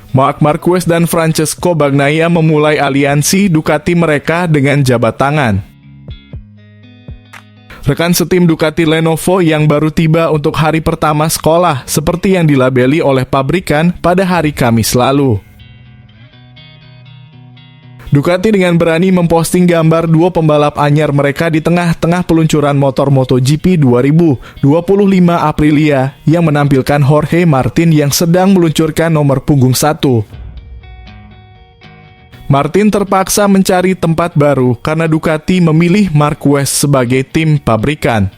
Marc Marquez dan Francesco Bagnaia memulai aliansi Ducati mereka dengan jabat tangan. Rekan setim Ducati Lenovo yang baru tiba untuk hari pertama sekolah, seperti yang dilabeli oleh pabrikan pada hari Kamis lalu. Ducati dengan berani memposting gambar dua pembalap anyar mereka di tengah-tengah peluncuran motor MotoGP 2025 Aprilia yang menampilkan Jorge Martin yang sedang meluncurkan nomor punggung 1. Martin terpaksa mencari tempat baru karena Ducati memilih Marquez sebagai tim pabrikan.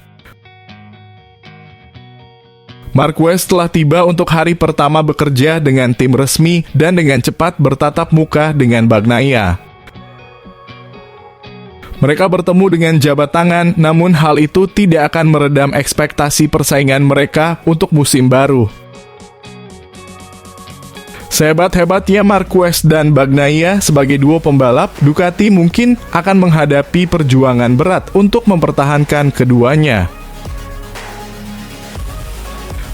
Marquez telah tiba untuk hari pertama bekerja dengan tim resmi dan dengan cepat bertatap muka dengan Bagnaia. Mereka bertemu dengan jabat tangan, namun hal itu tidak akan meredam ekspektasi persaingan mereka untuk musim baru. Sehebat-hebatnya Marquez dan Bagnaia sebagai duo pembalap, Ducati mungkin akan menghadapi perjuangan berat untuk mempertahankan keduanya.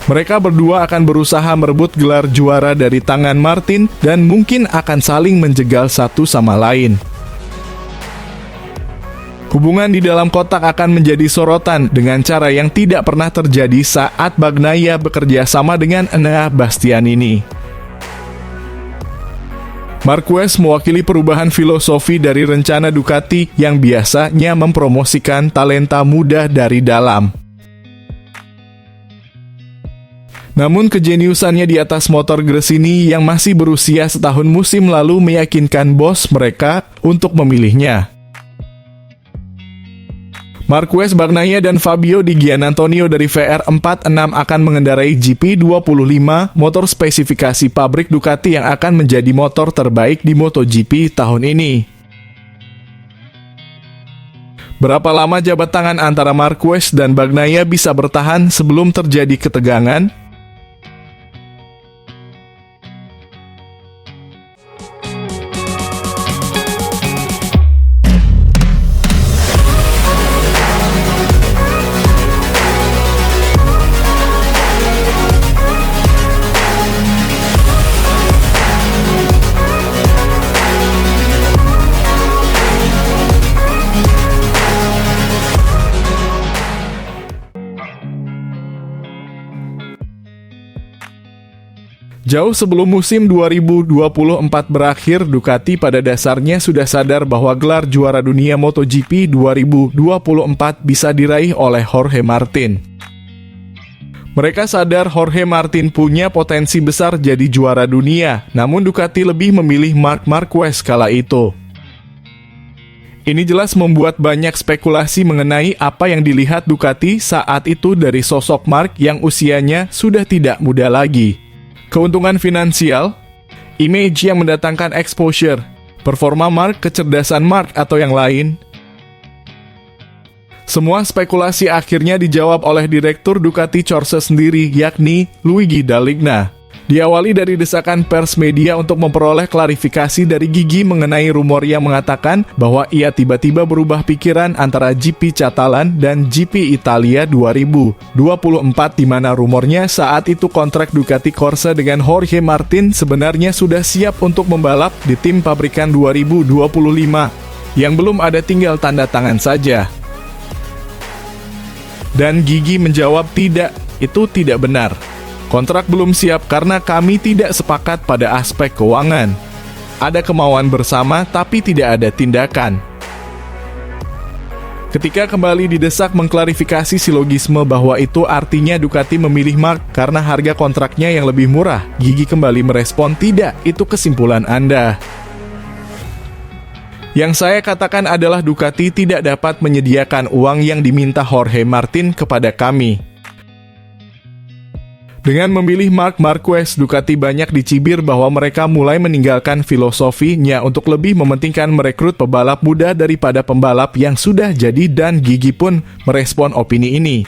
Mereka berdua akan berusaha merebut gelar juara dari tangan Martin dan mungkin akan saling menjegal satu sama lain. Hubungan di dalam kotak akan menjadi sorotan dengan cara yang tidak pernah terjadi saat Bagnaia bekerja sama dengan Enea Bastianini. Marquez mewakili perubahan filosofi dari rencana Ducati yang biasanya mempromosikan talenta muda dari dalam. Namun kejeniusannya di atas motor Gresini yang masih berusia setahun musim lalu meyakinkan bos mereka untuk memilihnya. Marquez, Bagnaia, dan Fabio Di Giannantonio dari VR46 akan mengendarai GP25, motor spesifikasi pabrik Ducati yang akan menjadi motor terbaik di MotoGP tahun ini. Berapa lama jabat tangan antara Marquez dan Bagnaia bisa bertahan sebelum terjadi ketegangan? Jauh sebelum musim 2024 berakhir, Ducati pada dasarnya sudah sadar bahwa gelar juara dunia MotoGP 2024 bisa diraih oleh Jorge Martin. Mereka sadar Jorge Martin punya potensi besar jadi juara dunia, namun Ducati lebih memilih Marc Marquez kala itu. Ini jelas membuat banyak spekulasi mengenai apa yang dilihat Ducati saat itu dari sosok Marc yang usianya sudah tidak muda lagi. Keuntungan finansial, image yang mendatangkan exposure, performa Marc, kecerdasan Marc, atau yang lain. Semua spekulasi akhirnya dijawab oleh direktur Ducati Corse sendiri, yakni Luigi Dall'Igna. Diawali dari desakan pers media untuk memperoleh klarifikasi dari Gigi mengenai rumor yang mengatakan bahwa ia tiba-tiba berubah pikiran antara GP Catalan dan GP Italia 2024, di mana rumornya saat itu kontrak Ducati Corse dengan Jorge Martin sebenarnya sudah siap untuk membalap di tim pabrikan 2025, yang belum ada tinggal tanda tangan saja. Dan Gigi menjawab tidak, itu tidak benar. Kontrak belum siap karena kami tidak sepakat pada aspek keuangan. Ada kemauan bersama tapi tidak ada tindakan. Ketika kembali didesak mengklarifikasi silogisme bahwa itu artinya Ducati memilih Marc karena harga kontraknya yang lebih murah, Gigi kembali merespon tidak, itu kesimpulan Anda. Yang saya katakan adalah Ducati tidak dapat menyediakan uang yang diminta Jorge Martin kepada kami. Dengan memilih Marc Marquez, Ducati banyak dicibir bahwa mereka mulai meninggalkan filosofinya untuk lebih mementingkan merekrut pebalap muda daripada pembalap yang sudah jadi, dan Gigi pun merespon opini ini.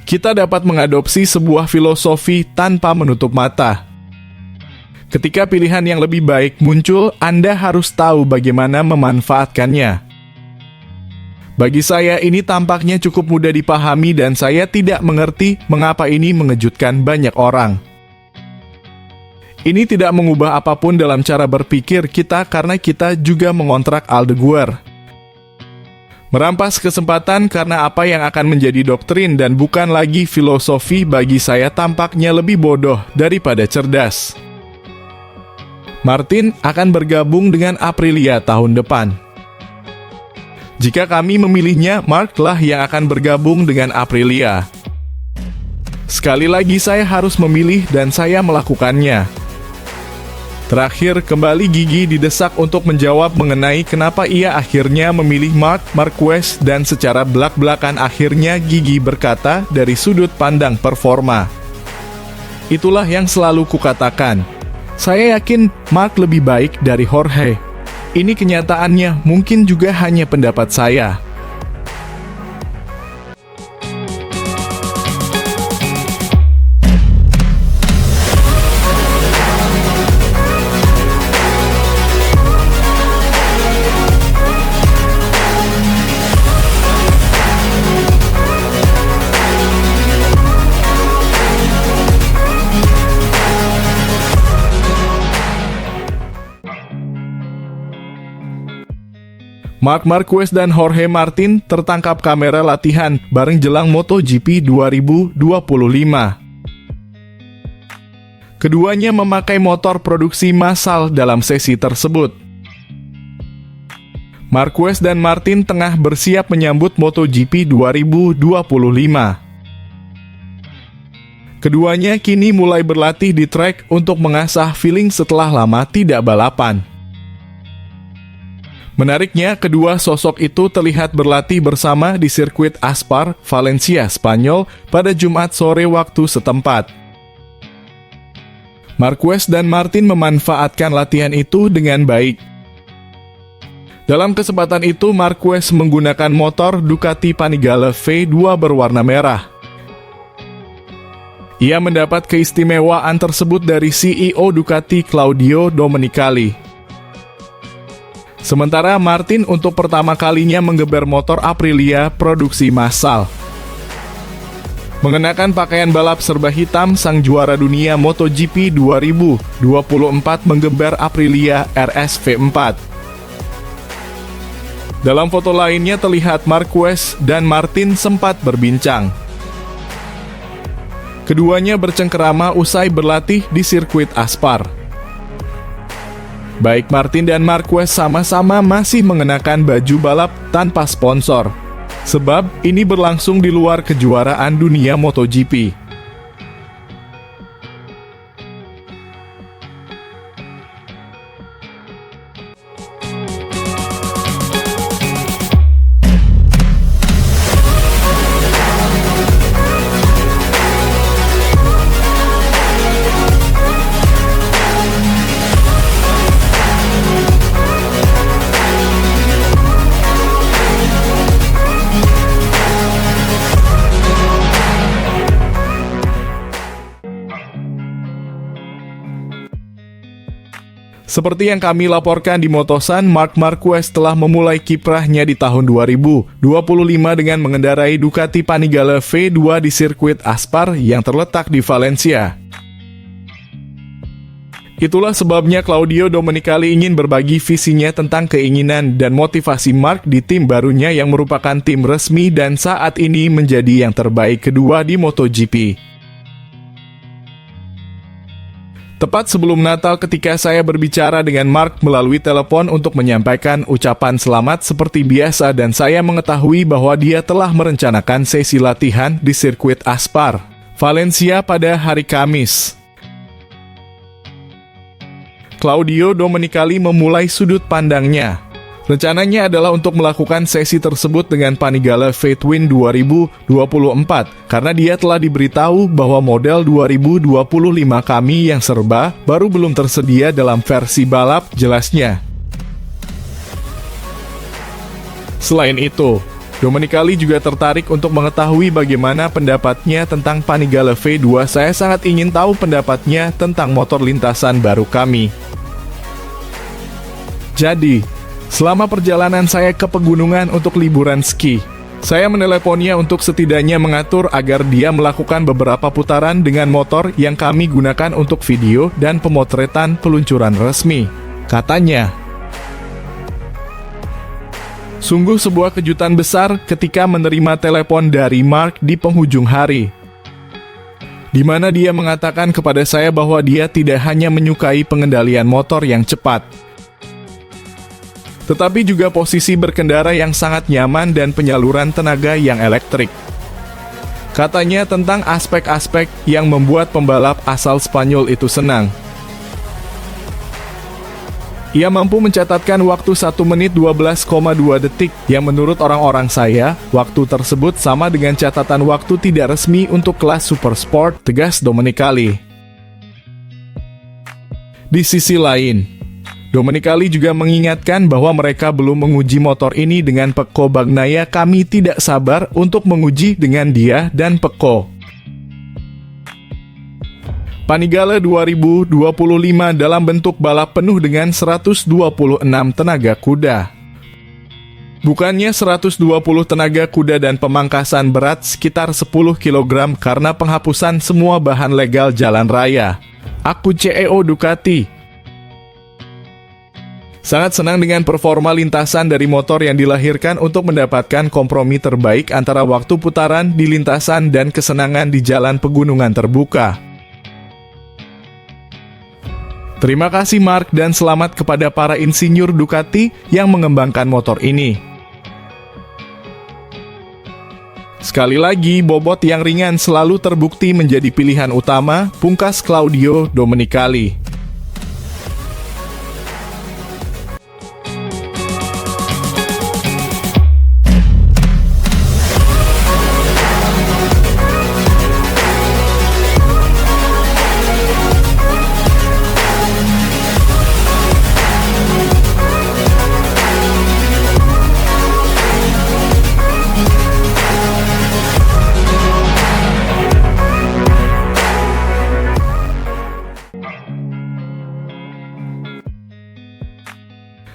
Kita dapat mengadopsi sebuah filosofi tanpa menutup mata. Ketika pilihan yang lebih baik muncul, Anda harus tahu bagaimana memanfaatkannya. Bagi saya ini tampaknya cukup mudah dipahami dan saya tidak mengerti mengapa ini mengejutkan banyak orang. Ini tidak mengubah apapun dalam cara berpikir kita karena kita juga mengontrak Aldeguer. Merampas kesempatan karena apa yang akan menjadi doktrin dan bukan lagi filosofi bagi saya tampaknya lebih bodoh daripada cerdas. Martin akan bergabung dengan Aprilia tahun depan. Jika kami memilihnya, Mark lah yang akan bergabung dengan Aprilia. Sekali lagi saya harus memilih dan saya melakukannya. Terakhir, kembali Gigi didesak untuk menjawab mengenai kenapa ia akhirnya memilih Marc Marquez dan secara belak-belakan akhirnya Gigi berkata dari sudut pandang performa. Itulah yang selalu kukatakan. Saya yakin Marc lebih baik dari Jorge. Ini kenyataannya, mungkin juga hanya pendapat saya. Marc Marquez dan Jorge Martin tertangkap kamera latihan bareng jelang MotoGP 2025. Keduanya memakai motor produksi massal dalam sesi tersebut. Marquez dan Martin tengah bersiap menyambut MotoGP 2025. Keduanya kini mulai berlatih di trek untuk mengasah feeling setelah lama tidak balapan. Menariknya, kedua sosok itu terlihat berlatih bersama di sirkuit Aspar, Valencia, Spanyol pada Jumat sore waktu setempat. Marquez dan Martin memanfaatkan latihan itu dengan baik. Dalam kesempatan itu, Marquez menggunakan motor Ducati Panigale V2 berwarna merah. Ia mendapat keistimewaan tersebut dari CEO Ducati Claudio Domenicali. Sementara Martin untuk pertama kalinya menggeber motor Aprilia produksi massal. Mengenakan pakaian balap serba hitam, sang juara dunia MotoGP 2024 menggeber Aprilia RS V4. Dalam foto lainnya terlihat Marquez dan Martin sempat berbincang. Keduanya bercengkerama usai berlatih di sirkuit Aspar. Baik Martin dan Marquez sama-sama masih mengenakan baju balap tanpa sponsor, sebab ini berlangsung di luar kejuaraan dunia MotoGP. Seperti yang kami laporkan di Motosan, Marc Marquez telah memulai kiprahnya di tahun 2025 dengan mengendarai Ducati Panigale V2 di sirkuit Aspar yang terletak di Valencia. Itulah sebabnya Claudio Domenicali ingin berbagi visinya tentang keinginan dan motivasi Marc di tim barunya yang merupakan tim resmi dan saat ini menjadi yang terbaik kedua di MotoGP. Tepat sebelum Natal ketika saya berbicara dengan Marc melalui telepon untuk menyampaikan ucapan selamat seperti biasa dan saya mengetahui bahwa dia telah merencanakan sesi latihan di sirkuit Aspar, Valencia pada hari Kamis. Claudio Domenicali memulai sudut pandangnya. Rencananya adalah untuk melakukan sesi tersebut dengan Panigale V-Twin 2024 karena dia telah diberitahu bahwa model 2025 kami yang serba baru belum tersedia dalam versi balap, jelasnya. Selain itu, Domenicali juga tertarik untuk mengetahui bagaimana pendapatnya tentang Panigale V2. Saya sangat ingin tahu pendapatnya tentang motor lintasan baru kami. Jadi, selama perjalanan saya ke pegunungan untuk liburan ski, Saya meneleponnya untuk setidaknya mengatur agar dia melakukan beberapa putaran dengan motor yang kami gunakan untuk video dan pemotretan peluncuran resmi. Katanya, sungguh sebuah kejutan besar ketika menerima telepon dari Mark di penghujung hari, di mana dia mengatakan kepada saya bahwa dia tidak hanya menyukai pengendalian motor yang cepat, tetapi juga posisi berkendara yang sangat nyaman dan penyaluran tenaga yang elektrik. Katanya tentang aspek-aspek yang membuat pembalap asal Spanyol itu senang. Ia mampu mencatatkan waktu 1 menit 12,2 detik, yang menurut orang-orang saya, waktu tersebut sama dengan catatan waktu tidak resmi untuk kelas Super Sport, tegas Domenicali. Di sisi lain, Domenicali juga mengingatkan bahwa mereka belum menguji motor ini dengan Pecco Bagnaia. Kami tidak sabar untuk menguji dengan dia dan Pecco. Panigale 2025 dalam bentuk balap penuh dengan 126 tenaga kuda. Bukannya 120 tenaga kuda dan pemangkasan berat sekitar 10 kg karena penghapusan semua bahan legal jalan raya. Aku CEO Ducati. Sangat senang dengan performa lintasan dari motor yang dilahirkan untuk mendapatkan kompromi terbaik antara waktu putaran di lintasan dan kesenangan di jalan pegunungan terbuka. Terima kasih Mark dan selamat kepada para insinyur Ducati yang mengembangkan motor ini. Sekali lagi, bobot yang ringan selalu terbukti menjadi pilihan utama, pungkas Claudio Domenicali.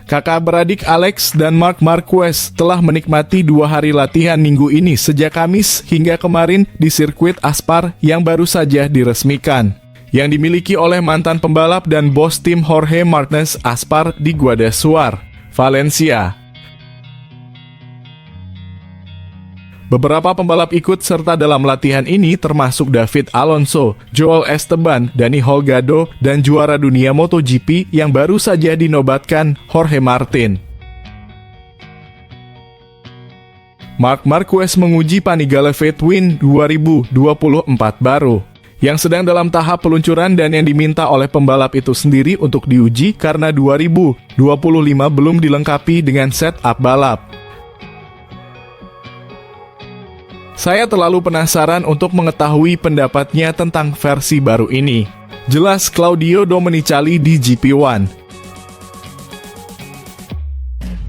Kakak beradik Alex dan Marc Marquez telah menikmati 2 hari latihan minggu ini sejak Kamis hingga kemarin di sirkuit Aspar yang baru saja diresmikan, yang dimiliki oleh mantan pembalap dan bos tim Jorge Martinez Aspar di Guadalajara, Valencia. Beberapa pembalap ikut serta dalam latihan ini termasuk David Alonso, Joel Esteban, Dani Holgado, dan juara dunia MotoGP yang baru saja dinobatkan Jorge Martin. Marc Marquez menguji Panigale Fatwin 2024 baru, yang sedang dalam tahap peluncuran dan yang diminta oleh pembalap itu sendiri untuk diuji karena 2025 belum dilengkapi dengan setup balap. Saya terlalu penasaran untuk mengetahui pendapatnya tentang versi baru ini. Jelas Claudio Domenicali di GP1.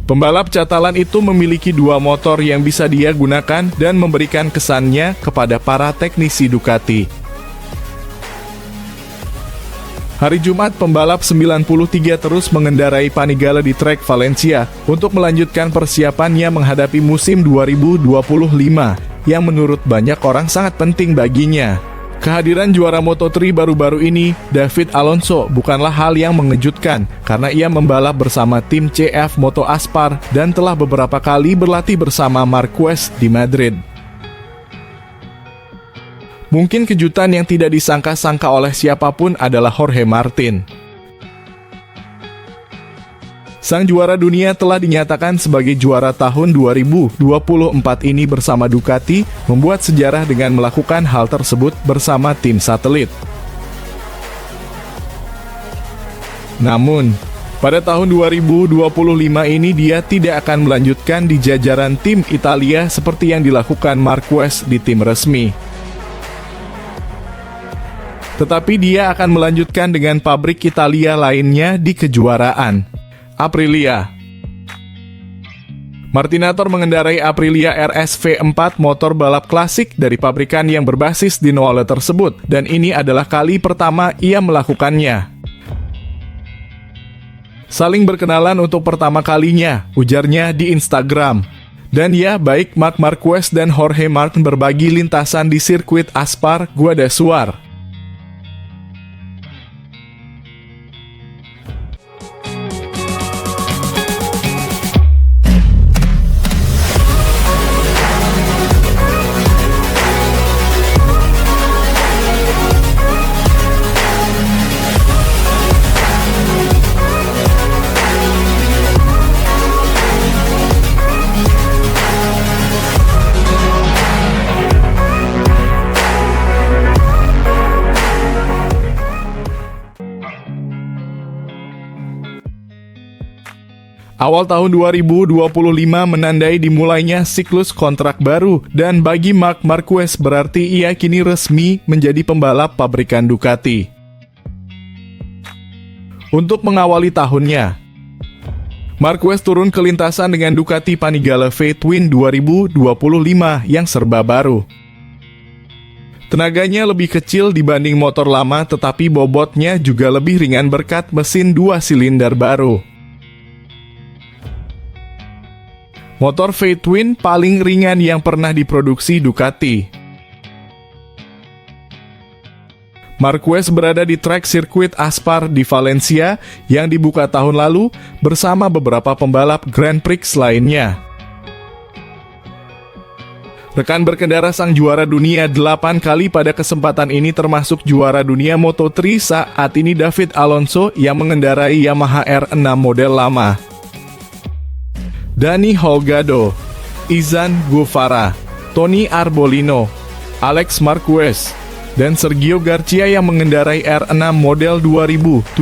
Pembalap catalan itu memiliki 2 motor yang bisa dia gunakan dan memberikan kesannya kepada para teknisi Ducati. Hari Jumat, pembalap 93 terus mengendarai Panigale di trek Valencia untuk melanjutkan persiapannya menghadapi musim 2025 yang menurut banyak orang sangat penting baginya. Kehadiran juara Moto3 baru-baru ini, David Alonso, bukanlah hal yang mengejutkan karena ia membalap bersama tim CF Moto Aspar dan telah beberapa kali berlatih bersama Marquez di Madrid. Mungkin kejutan yang tidak disangka-sangka oleh siapapun adalah Jorge Martin. Sang juara dunia telah dinyatakan sebagai juara tahun 2024 ini bersama Ducati, membuat sejarah dengan melakukan hal tersebut bersama tim satelit. Namun, pada tahun 2025 ini dia tidak akan melanjutkan di jajaran tim Italia seperti yang dilakukan Marquez di tim resmi. Tetapi dia akan melanjutkan dengan pabrik Italia lainnya di kejuaraan Aprilia. Martinator mengendarai Aprilia RSV4 motor balap klasik dari pabrikan yang berbasis di Noale tersebut, dan ini adalah kali pertama ia melakukannya. Saling berkenalan untuk pertama kalinya, ujarnya di Instagram. Dan ya, baik Marc Marquez dan Jorge Martin berbagi lintasan di sirkuit Aspar, Guadassuar. Awal tahun 2025 menandai dimulainya siklus kontrak baru, dan bagi Marc Marquez berarti ia kini resmi menjadi pembalap pabrikan Ducati. Untuk mengawali tahunnya, Marquez turun ke lintasan dengan Ducati Panigale V-Twin 2025 yang serba baru. Tenaganya lebih kecil dibanding motor lama, tetapi bobotnya juga lebih ringan berkat mesin 2 silinder baru. Motor V-Twin paling ringan yang pernah diproduksi Ducati. Marquez berada di trek sirkuit Aspar di Valencia yang dibuka tahun lalu bersama beberapa pembalap Grand Prix lainnya. Rekan berkendara sang juara dunia 8 kali pada kesempatan ini termasuk juara dunia Moto3 saat ini David Alonso yang mengendarai Yamaha R6 model lama. Dani Holgado, Izan Guevara, Tony Arbolino, Alex Marquez, dan Sergio Garcia yang mengendarai R6 model 2017.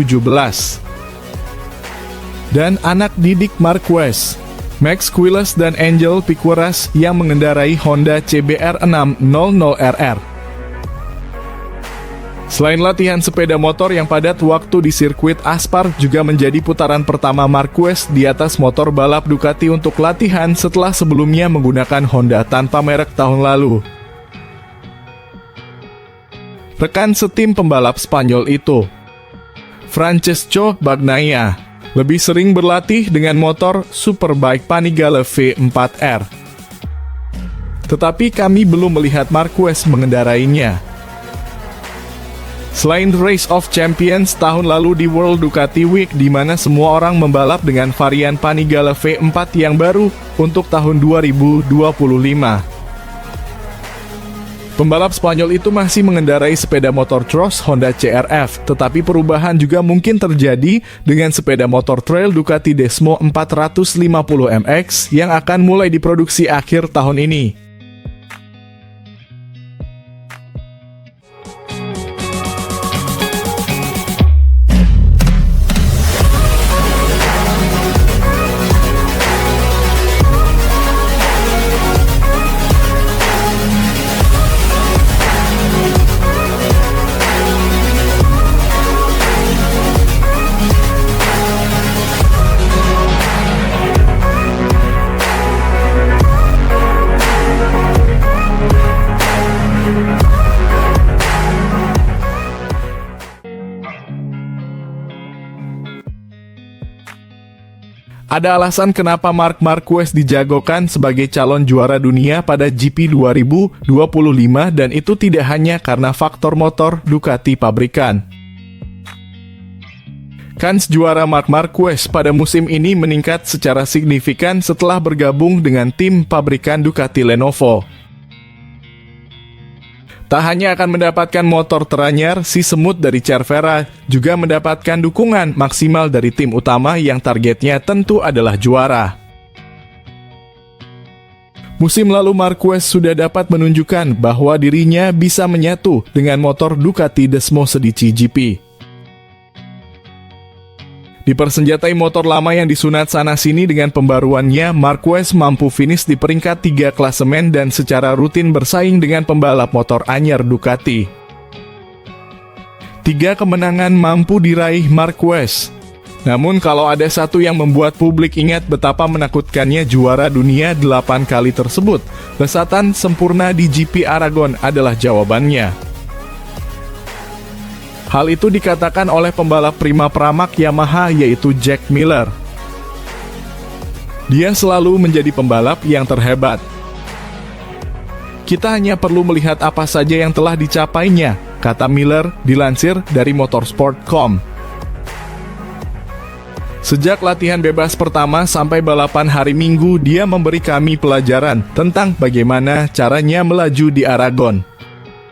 Dan anak didik Marquez, Max Quiles dan Angel Piqueras yang mengendarai Honda CBR 600RR. Selain latihan sepeda motor yang padat, waktu di sirkuit Aspar juga menjadi putaran pertama Marquez di atas motor balap Ducati untuk latihan setelah sebelumnya menggunakan Honda tanpa merek tahun lalu. Rekan setim pembalap Spanyol itu, Francesco Bagnaia, lebih sering berlatih dengan motor Superbike Panigale V4R. Tetapi kami belum melihat Marquez mengendarainya. Selain Race of Champions tahun lalu di World Ducati Week di mana semua orang membalap dengan varian Panigale V4 yang baru untuk tahun 2025. Pembalap Spanyol itu masih mengendarai sepeda motor cross Honda CRF, tetapi perubahan juga mungkin terjadi dengan sepeda motor trail Ducati Desmo 450MX yang akan mulai diproduksi akhir tahun ini. Ada alasan kenapa Marc Marquez dijagokan sebagai calon juara dunia pada GP 2025 dan itu tidak hanya karena faktor motor Ducati pabrikan. Kans juara Marc Marquez pada musim ini meningkat secara signifikan setelah bergabung dengan tim pabrikan Ducati Lenovo. Tak hanya akan mendapatkan motor teranyar, si semut dari Cervera juga mendapatkan dukungan maksimal dari tim utama yang targetnya tentu adalah juara. Musim lalu Marquez sudah dapat menunjukkan bahwa dirinya bisa menyatu dengan motor Ducati Desmo Sedici GP. Dipersenjatai motor lama yang disunat sana-sini dengan pembaruannya, Marquez mampu finish di peringkat 3 klasemen dan secara rutin bersaing dengan pembalap motor anyar Ducati. 3 kemenangan mampu diraih Marquez. Namun kalau ada satu yang membuat publik ingat betapa menakutkannya juara dunia 8 kali tersebut, lesatan sempurna di GP Aragon adalah jawabannya. Hal itu dikatakan oleh pembalap prima pramak Yamaha yaitu Jack Miller. Dia selalu menjadi pembalap yang terhebat. Kita hanya perlu melihat apa saja yang telah dicapainya, kata Miller, dilansir dari motorsport.com. Sejak latihan bebas pertama sampai balapan hari Minggu, dia memberi kami pelajaran tentang bagaimana caranya melaju di Aragon.